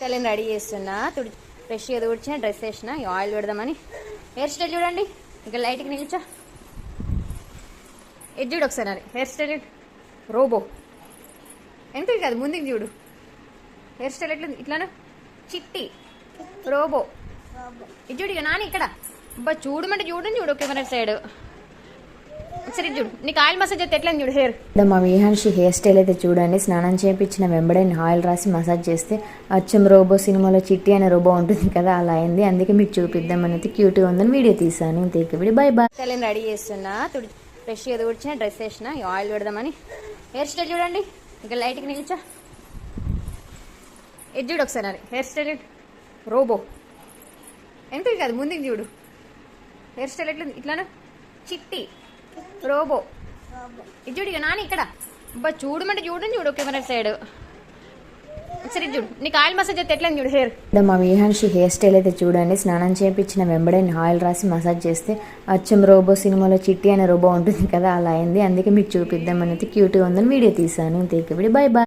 తెల్లని రెడీ చేస్తున్నా ఫ్రెష్గా తుడిచిన డ్రెస్ వేసిన ఆయిల్ పెడదామని. హెయిర్ స్టైల్ చూడండి, ఇక్కడ లైట్కి నిల్చో. ఇది చూడు ఒకసారి, అది హెయిర్ స్టైల్ రోబో. ఎంత కాదు ముందుకు చూడు. హెయిర్ స్టైల్ ఎట్లా ఇట్లాను చిట్టి రోబో. ఇది చూడు ఇక నాని ఇక్కడ. అబ్బా చూడమంటే చూడండి, చూడు కెమెరా సైడ్ ఒకసారి చూడు. నీకు ఆయిల్ మసాజ్ అయితే ఎట్లా చూడు హెయిర్. మా విహాన్షి హెయిర్ స్టైల్ అయితే చూడండి. స్నానం చేయించిన వెంబడే ఆయిల్ రాసి మసాజ్ చేస్తే అచ్చం రోబో సినిమాలో చిట్టి అనే రోబో ఉంటుంది కదా, అలా అయింది. అందుకే మీకు చూపిద్దామని అయితే క్యూట్గా ఉందని వీడియో తీసాను. ఇంతకి బై బాయ్. తెల్లని రెడీ చేస్తున్నా ఫ్రెష్గా తుడిచిన డ్రెస్ వేసిన ఆయిల్ పెడదామని. హెయిర్ స్టైల్ చూడండి, ఇక్కడ లైట్కి నిల్చో. ఇది చూడు ఒకసారి, అది హెయిర్ స్టైల్ రోబో. ఎంత కాదు ముందుకు చూడు. హెయిర్ స్టైల్ ఎట్లా ఇట్లాను చిట్టి రోబో. ఇది చూడు ఇక నాని ఇక్కడ. అబ్బా చూడమంటే చూడండి, చూడు కెమెరా సైడ్ ఒకసారి చూడు. నీకు ఆయిల్ మసాజ్ అయితే ఎట్లా చూడు హెయిర్. మా విహాన్షి హెయిర్ స్టైల్ అయితే చూడండి. స్నానం చేయించిన వెంబడే ఆయిల్ రాసి మసాజ్ చేస్తే అచ్చం రోబో సినిమాలో చిట్టి అనే రోబో ఉంటుంది కదా, అలా అయింది. అందుకే మీకు చూపిద్దామని అయితే క్యూట్గా ఉందని వీడియో తీసాను. ఇంతకి బై బాయ్.